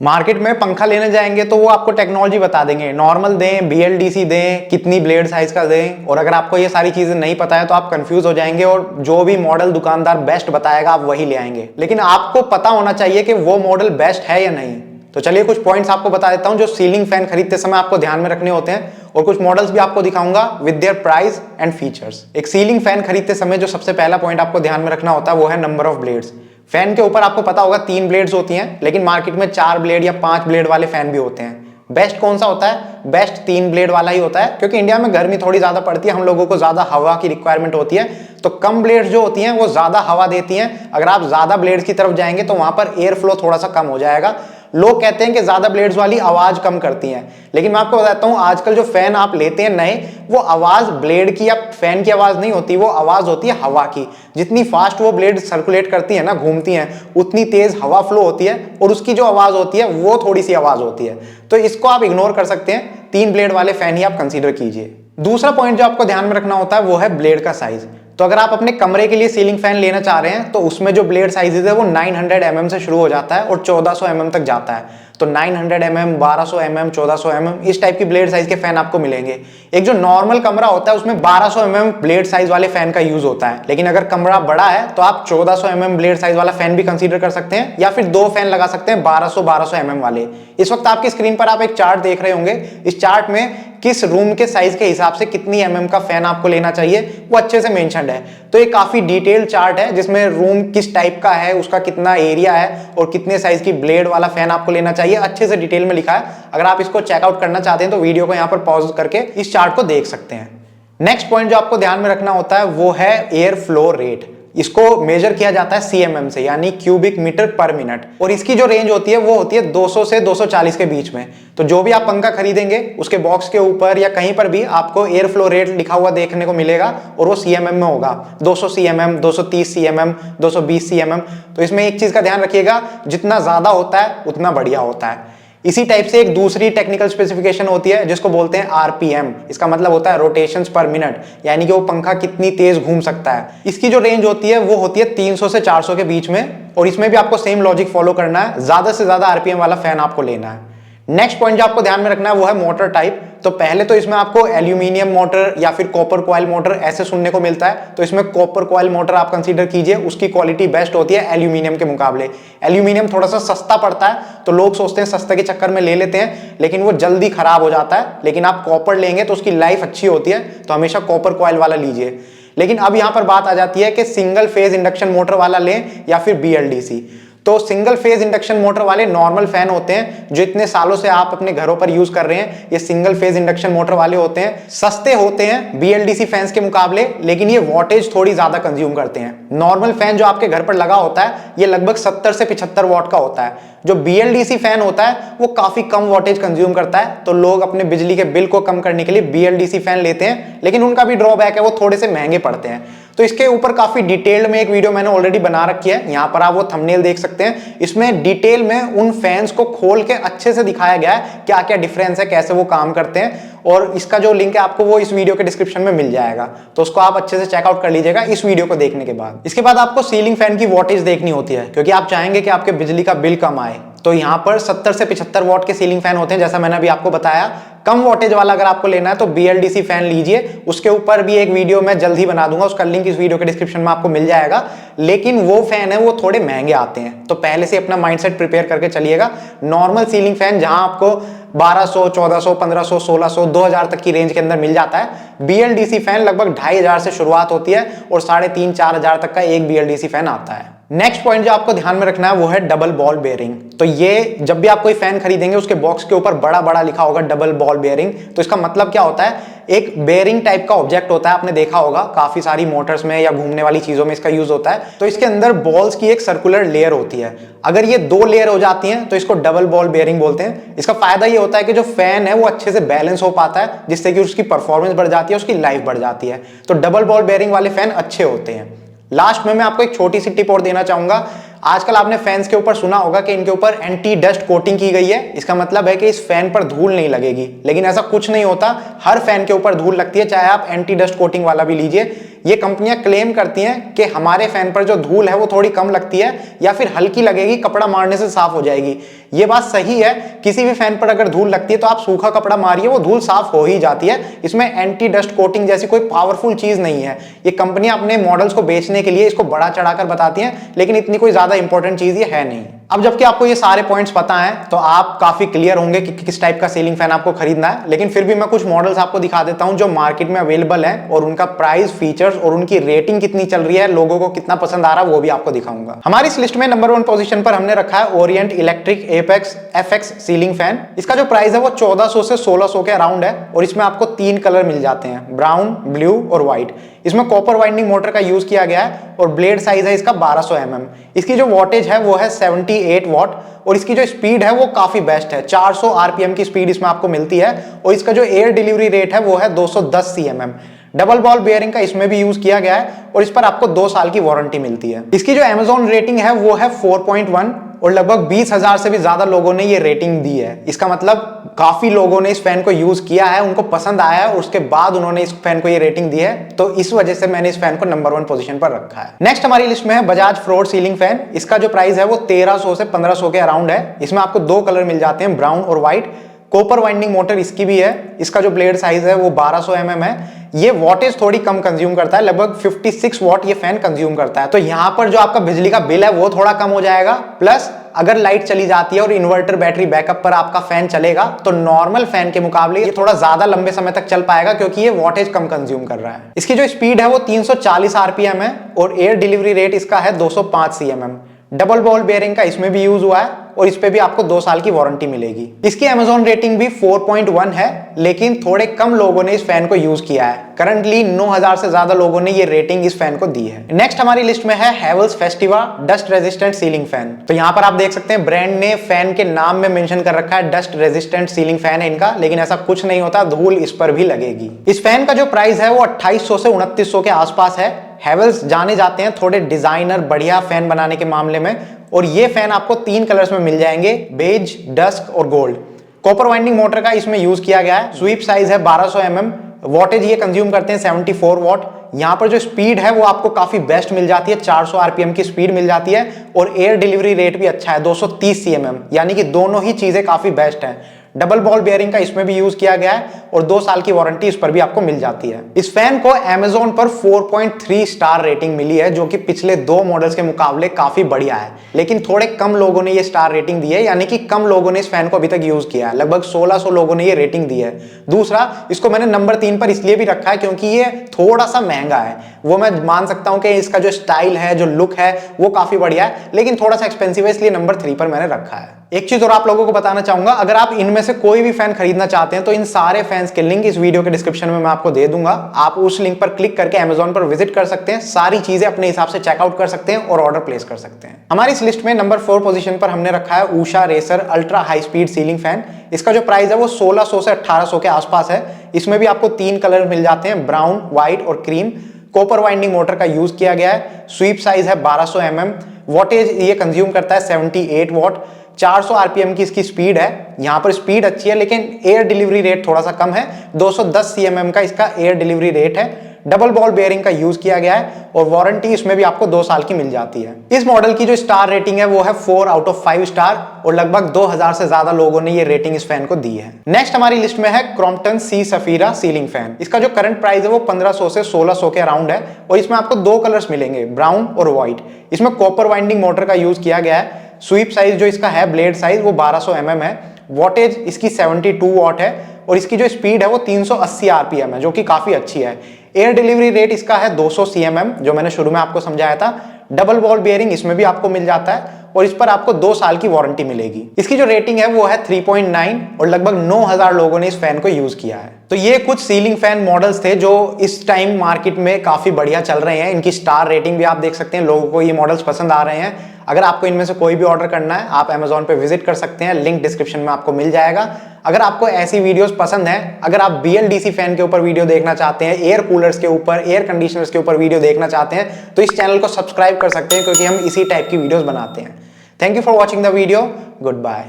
Market में पंखा लेने जाएंगे तो वो आपको टेक्नोलॉजी बता देंगे, नॉर्मल दें, बीएलडीसी दें, कितनी ब्लेड साइज का दें। और अगर आपको ये सारी चीजें नहीं पता है तो आप कंफ्यूज हो जाएंगे और जो भी मॉडल दुकानदार बेस्ट बताएगा आप वही ले आएंगे। लेकिन आपको पता होना चाहिए कि वो मॉडल बेस्ट है या नहीं। तो चलिए कुछ पॉइंट्स आपको बता देता हूं जो सीलिंग फैन खरीदते समय आपको ध्यान में रखने होते हैं, और कुछ मॉडल्स भी आपको दिखाऊंगा with their price and features. एक सीलिंग फैन खरीदते समय जो सबसे पहला पॉइंट आपको ध्यान में रखना होता है वो है नंबर ऑफ ब्लेड्स। फैन के ऊपर आपको पता होगा 3 ब्लेड्स होती हैं, लेकिन मार्केट में 4 ब्लेड या 5 ब्लेड वाले फैन भी होते हैं। बेस्ट कौन सा होता है? बेस्ट 3 ब्लेड वाला ही होता है, क्योंकि इंडिया में गर्मी थोड़ी ज्यादा पड़ती है, हम लोगों को ज्यादा हवा की रिक्वायरमेंट होती है, तो कम ब्लेड्स जो होती हैं वो ज्यादा हवा देती हैं। अगर आप ज्यादा ब्लेड्स की तरफ जाएंगे तो वहां पर एयर फ्लो थोड़ा सा कम हो जाएगा। लोग कहते हैं कि ज्यादा ब्लेड्स वाली आवाज कम करती हैं, लेकिन मैं आपको बताता हूं आजकल जो फैन आप लेते हैं नए, वो आवाज ब्लेड की या फैन की आवाज नहीं होती, वो आवाज होती है हवा की। जितनी फास्ट वो ब्लेड सर्कुलेट करती है ना, घूमती हैं, उतनी तेज हवा फ्लो होती है, और उसकी जो आवाज होती है वो थोड़ी सी आवाज होती है। तो इसको आप इग्नोर कर सकते हैं, 3 ब्लेड वाले फैन ही आप कंसीडर कीजिए। दूसरा पॉइंट जो आपको ध्यान में रखना होता है वो है ब्लेड का साइज। तो अगर आप अपने कमरे के लिए सीलिंग फैन लेना चाह रहे हैं तो उसमें जो ब्लेड साइजेस है वो 900 mm से शुरू हो जाता है और 1400 mm तक जाता है। तो 900 mm, 1200 mm, 1400 mm इस टाइप की ब्लेड साइज के फैन आपको मिलेंगे। एक जो नॉर्मल कमरा होता है उसमें 1200 mm ब्लेड साइज वाले फैन का यूज होता है, लेकिन अगर कमरा बड़ा है तो आप 1400 mm ब्लेड साइज वाला फैन भी कंसीडर कर सकते हैं, या फिर 2 फैन लगा सकते हैं 1200 mm वाले। इस वक्त आपकी स्क्रीन पर आप एक चार्ट देख रहे होंगे। इस चार्ट में किस रूम के साइज के हिसाब से कितनी mm का फैन आपको लेना चाहिए वो अच्छे से मेंशन्ड है। तो ये काफी डिटेल चार्ट है जिसमें रूम किस टाइप का है, उसका कितना एरिया है और कितने साइज की ब्लेड वाला फैन आपको लेना चाहिए, अच्छे से डिटेल में लिखा है। अगर आप इसको चेकआउट करना चाहते हैं तो वीडियो को यहाँ पर पॉज करके इस चार्ट को देख सकते हैं। नेक्स्ट पॉइंट जो आपको ध्यान में रखना होता है वो है एयर फ्लो रेट। इसको मेजर किया जाता है सीएमएम से, यानी क्यूबिक मीटर पर मिनट, और इसकी जो रेंज होती है वो होती है 200 से 240 के बीच में। तो जो भी आप पंखा खरीदेंगे उसके बॉक्स के ऊपर या कहीं पर भी आपको एयर फ्लो रेट लिखा हुआ देखने को मिलेगा, और वो सीएमएम में होगा। 200 सीएमएम, 230 सीएमएम, 220 सीएमएम। तो इसमें एक चीज का ध्यान रखिएगा, जितना ज्यादा होता है उतना बढ़िया होता है। इसी टाइप से एक दूसरी टेक्निकल स्पेसिफिकेशन होती है जिसको बोलते हैं आरपीएम। इसका मतलब होता है रोटेशंस पर मिनट, यानी कि वो पंखा कितनी तेज घूम सकता है। इसकी जो रेंज होती है वो होती है 300 से 400 के बीच में, और इसमें भी आपको सेम लॉजिक फॉलो करना है, ज्यादा से ज्यादा आरपीएम वाला फैन आपको लेना है। नेक्स्ट पॉइंट जो आपको ध्यान में रखना है वो है मोटर टाइप। तो पहले तो इसमें आपको एल्यूमिनियम मोटर या फिर कॉपर कॉइल मोटर ऐसे सुनने को मिलता है, तो इसमें कॉपर कॉइल मोटर आप कंसीडर कीजिए, उसकी क्वालिटी बेस्ट होती है एल्यूमिनियम के मुकाबले। एल्यूमिनियम थोड़ा सा सस्ता पड़ता है, तो लोग सोचते हैं सस्ते के चक्कर में ले लेते हैं, लेकिन वो जल्दी खराब हो जाता है। लेकिन आप कॉपर लेंगे तो उसकी लाइफ अच्छी होती है, तो हमेशा कॉपर कॉइल वाला लीजिए। लेकिन अब यहां पर बात आ जाती है कि सिंगल फेज इंडक्शन मोटर वाला लें या फिर बीएलडीसी। तो सिंगल फेज इंडक्शन मोटर वाले नॉर्मल फैन होते हैं जो इतने सालों से आप अपने घरों पर यूज कर रहे हैं, ये सिंगल फेज इंडक्शन मोटर वाले होते हैं। सस्ते होते हैं बीएलडीसी फैंस के मुकाबले, लेकिन ये वॉटेज थोड़ी ज्यादा कंज्यूम करते हैं। नॉर्मल फैन जो आपके घर पर लगा होता है ये लगभग 70 से 75 वॉट का होता है। जो बीएलडीसी फैन होता है वो काफी कम वॉटेज कंज्यूम करता है, तो लोग अपने बिजली के बिल को कम करने के लिए बीएलडीसी फैन लेते हैं, लेकिन उनका भी ड्रॉबैक है, वो थोड़े से महंगे पड़ते हैं। तो इसके ऊपर काफी डिटेल्ड में एक वीडियो मैंने ऑलरेडी बना रखी है, यहां पर आप वो थंबनेल देख सकते हैं। इसमें डिटेल में उन फैंस को खोल के अच्छे से दिखाया गया है क्या क्या डिफरेंस है, कैसे वो काम करते हैं, और इसका जो लिंक है आपको वो इस वीडियो के डिस्क्रिप्शन में मिल जाएगा, तो उसको आप अच्छे से चेकआउट कर लीजिएगा इस वीडियो को देखने के बाद। इसके बाद आपको सीलिंग फैन की वॉटेज देखनी होती है, क्योंकि आप चाहेंगे कि आपके बिजली का बिल कम आए। तो यहाँ पर 70 से 75 वॉट के सीलिंग फैन होते हैं, जैसा मैंने अभी आपको बताया। कम वोल्टेज वाला अगर आपको लेना है तो बीएलडीसी फैन लीजिए, उसके ऊपर भी एक वीडियो मैं जल्द ही बना दूंगा, उसका लिंक इस वीडियो के डिस्क्रिप्शन में आपको मिल जाएगा। लेकिन वो फैन है वो थोड़े महंगे आते हैं, तो पहले से अपना माइंडसेट प्रिपेयर करके चलिएगा। नॉर्मल सीलिंग फैन जहां आपको 1200, 1400, 1500, 1600, 2000 तक की रेंज के अंदर मिल जाता है। बीएलडीसी फैन लगभग 2500 से शुरुआत होती है और 3500-4000 तक का एक बीएलडीसी फैन आता है। नेक्स्ट पॉइंट जो आपको ध्यान में रखना है वो है डबल बॉल बेयरिंग। तो ये जब भी आप कोई फैन खरीदेंगे उसके बॉक्स के ऊपर बड़ा बड़ा लिखा होगा डबल बॉल बेयरिंग। तो इसका मतलब क्या होता है, एक बेयरिंग टाइप का ऑब्जेक्ट होता है, आपने देखा होगा काफी सारी मोटर्स में या घूमने वाली चीजों में इसका यूज होता है। तो इसके अंदर बॉल्स की एक सर्कुलर लेयर होती है, अगर ये 2 लेयर हो जाती हैं तो इसको डबल बॉल बेयरिंग बोलते हैं। इसका फायदा ये होता है कि जो फैन है वो अच्छे से बैलेंस हो पाता है, जिससे कि उसकी परफॉर्मेंस बढ़ जाती है, उसकी लाइफ बढ़ जाती है। तो डबल बॉल बेयरिंग वाले फैन अच्छे होते हैं। लास्ट में मैं आपको एक छोटी सी टिप और देना चाहूंगा, आजकल आपने फैंस के ऊपर सुना होगा कि इनके ऊपर एंटी डस्ट कोटिंग की गई है। इसका मतलब है कि इस फैन पर धूल नहीं लगेगी, लेकिन ऐसा कुछ नहीं होता। हर फैन के ऊपर धूल लगती है, चाहे आप एंटी डस्ट कोटिंग वाला भी लीजिए। ये कंपनियां क्लेम करती हैं कि हमारे फैन पर जो धूल है वो थोड़ी कम लगती है या फिर हल्की लगेगी, कपड़ा मारने से साफ हो जाएगी। ये बात सही है, किसी भी फैन पर अगर धूल लगती है तो आप सूखा कपड़ा मारिए, वो धूल साफ हो ही जाती है। इसमें एंटी डस्ट कोटिंग जैसी कोई पावरफुल चीज नहीं है। ये कंपनियां अपने मॉडल्स को बेचने के लिए इसको बड़ा चढ़ाकर बताती हैं, लेकिन इतनी कोई ज्यादा इंपॉर्टेंट चीज ये है नहीं। अब जबकि आपको ये सारे पॉइंट्स पता हैं तो आप काफी क्लियर होंगे कि किस टाइप का सीलिंग फैन आपको खरीदना है, लेकिन फिर भी मैं कुछ मॉडल्स आपको दिखा देता हूं जो मार्केट में अवेलेबल हैं और उनका प्राइस, फीचर्स और उनकी रेटिंग कितनी चल रही है, लोगों को कितना पसंद आ रहा है, वो भी आपको दिखाऊंगा। हमारी इस लिस्ट में नंबर 1 पोजीशन पर हमने रखा है Orient electric apex FX ceiling fan. इसका जो प्राइस है वो 1400 से 1600 के अराउंड है और इसमें आपको 3 कलर मिल जाते हैं, ब्राउन, ब्लू और व्हाइट। इसमें कॉपर वाइंडिंग मोटर का यूज किया गया है और ब्लेड साइज है इसका 1200 mm। इसकी जो वॉटेज है वो है 78 वॉट और इसकी जो स्पीड है वो काफी बेस्ट है, 400 RPM की स्पीड इसमें आपको मिलती है और इसका जो एयर डिलीवरी रेट है वो है 210 cm। डबल बॉल बेयरिंग का इसमें भी यूज किया गया है और इस पर आपको 2 साल की वारंटी मिलती है। इसकी जो Amazon रेटिंग है वो है 4.1 और लगभग 20,000 से भी ज्यादा लोगों ने ये रेटिंग दी है। इसका मतलब काफी लोगों ने इस फैन को यूज किया है, उनको पसंद आया है और उसके बाद उन्होंने इस फैन को ये रेटिंग दी है, तो इस वजह से मैंने इस फैन को नंबर 1 पोजीशन पर रखा है। नेक्स्ट हमारी लिस्ट में है बजाज फ्लोर सीलिंग फैन। इसका जो प्राइस है वो 1300 से 1500 के अराउंड है। इसमें आपको 2 कलर मिल जाते हैं, ब्राउन और व्हाइट। कॉपर वाइंडिंग मोटर इसकी भी है। इसका जो ब्लेड साइज है वो 1200 mm है। ये वॉटेज थोड़ी कम कंज्यूम करता है, लगभग 56 वॉट ये फैन कंज्यूम करता है, तो यहाँ पर जो आपका बिजली का बिल है वो थोड़ा कम हो जाएगा। प्लस अगर लाइट चली जाती है और इन्वर्टर बैटरी बैकअप पर आपका फैन चलेगा तो नॉर्मल फैन के मुकाबले ये थोड़ा ज्यादा लंबे समय तक चल पाएगा क्योंकि ये वॉटेज कम कंज्यूम कर रहा है। इसकी जो स्पीड है वो 340 RPM है और एयर डिलीवरी रेट इसका है 205 cm। डबल बॉल बेयरिंग का इसमें भी यूज हुआ है और इस पे भी आपको 2 साल की वारंटी मिलेगी। इसकी Amazon रेटिंग भी 4.1 है, लेकिन थोड़े कम लोगों ने इस फैन को यूज किया है। करंटली 9000 से ज्यादा लोगों ने ये रेटिंग इस फैन को दी है। नेक्स्ट हमारी लिस्ट में है Havells Festiva dust resistant ceiling fan. तो यहाँ पर आप देख सकते हैं ब्रांड ने फैन के नाम में मेंशन कर रखा है डस्ट रेजिस्टेंट सीलिंग फैन है इनका, लेकिन ऐसा कुछ नहीं होता, धूल इस पर भी लगेगी। इस फैन का जो प्राइस है वो 2800 से 2900 के आसपास है। हेवल्स जाने जाते हैं थोड़े डिजाइनर बढ़िया फैन बनाने के मामले में और ये फैन आपको 3 कलर्स में मिल जाएंगे, बेज, डस्क और गोल्ड। कॉपर वाइंडिंग मोटर का इसमें यूज किया गया है। स्वीप साइज है 1200 mm। वॉटेज ये कंज्यूम करते हैं 74 वॉट। यहाँ पर जो स्पीड है वो आपको काफी बेस्ट मिल जाती है, 400 RPM की स्पीड मिल जाती है और एयर डिलीवरी रेट भी अच्छा है 230 cm, यानी कि दोनों ही चीजें काफी बेस्ट हैं। डबल बॉल बेयरिंग का इसमें भी यूज किया गया है और 2 साल की वारंटी इस पर भी आपको मिल जाती है। इस फैन को Amazon पर 4.3 स्टार रेटिंग मिली है, जो कि पिछले 2 मॉडल्स के मुकाबले काफी बढ़िया है, लेकिन थोड़े कम लोगों ने ये स्टार रेटिंग दी है, यानी कि कम लोगों ने इस फैन को अभी तक यूज किया है। लगभग 1600 लोगों ने ये रेटिंग दी है। दूसरा, इसको मैंने नंबर 3 पर इसलिए भी रखा है क्योंकि ये थोड़ा सा महंगा है। वो मैं मान सकता हूं कि इसका जो स्टाइल है, जो लुक है, वो काफी बढ़िया है, लेकिन थोड़ा सा एक्सपेंसिव है, इसलिए नंबर 3 पर मैंने रखा है। एक चीज और आप लोगों को बताना चाहूंगा, अगर आप इनमें से कोई भी फैन खरीदना चाहते हैं तो इन सारे फैंस के लिंक इस वीडियो के डिस्क्रिप्शन में मैं आपको दे दूंगा। आप उस लिंक पर क्लिक करके Amazon पर विजिट कर सकते हैं, सारी चीजें अपने हिसाब से चेकआउट कर सकते हैं और ऑर्डर प्लेस कर सकते हैं। हमारी इस लिस्ट में नंबर 4 पोजीशन पर हमने रखा है Usha racer ultra high speed ceiling fan. इसका जो प्राइस है वो 1600 से 1800 के आसपास है। इसमें भी आपको 3 कलर मिल जाते हैं, ब्राउन, व्हाइट और क्रीम। कॉपर वाइंडिंग मोटर का यूज किया गया है। स्वीप साइज है 1200 mm। वॉटेज ये कंज्यूम करता है 78 वॉट। 400 RPM की इसकी स्पीड है। यहाँ पर स्पीड अच्छी है, लेकिन एयर डिलीवरी रेट थोड़ा सा कम है। 210 cm का इसका एयर डिलीवरी रेट है। डबल बॉल बेयरिंग का यूज किया गया है और वारंटी इसमें भी आपको 2 साल की मिल जाती है। इस मॉडल की जो स्टार रेटिंग है वो है 4 आउट ऑफ 5 स्टार और लगभग 2000 से ज्यादा लोगों ने ये रेटिंग इस फैन को दी है। नेक्स्ट हमारी लिस्ट में है क्रॉम्पटन सी सफीरा सीलिंग फैन। इसका जो करंट प्राइस है वो 1500 से 1600 के अराउंड है और इसमें आपको 2 कलर्स मिलेंगे, ब्राउन और व्हाइट। इसमें कॉपर वाइंडिंग मोटर का यूज किया गया है। स्वीप साइज जो इसका है, ब्लेड साइज, वो 1200 mm है। वॉटेज इसकी 72 वॉट है और इसकी जो स्पीड है वो 380 RPM है, जो कि काफी अच्छी है। एयर डिलीवरी रेट इसका है 200 cm, जो मैंने शुरू में आपको समझाया था। डबल बॉल बेयरिंग इसमें भी आपको मिल जाता है और इस पर आपको 2 साल की वारंटी मिलेगी। इसकी जो रेटिंग है वो है 3.9 और लगभग 9000 लोगों ने इस फैन को यूज किया है। तो ये कुछ सीलिंग फैन मॉडल्स थे जो इस टाइम मार्केट में काफी बढ़िया चल रहे हैं। इनकी स्टार रेटिंग भी आप देख सकते हैं, लोगों को ये मॉडल्स पसंद आ रहे हैं। अगर आपको इनमें से कोई भी ऑर्डर करना है आप Amazon पे विजिट कर सकते हैं, लिंक डिस्क्रिप्शन में आपको मिल जाएगा। अगर आपको ऐसी वीडियोस पसंद है, अगर आप BLDC फैन के ऊपर वीडियो देखना चाहते हैं, एयर कूलर्स के ऊपर, एयर कंडीशनर्स के ऊपर वीडियो देखना चाहते हैं, तो इस चैनल को सब्सक्राइब कर सकते हैं क्योंकि हम इसी टाइप की वीडियोस बनाते हैं। Thank you for watching the video, good bye.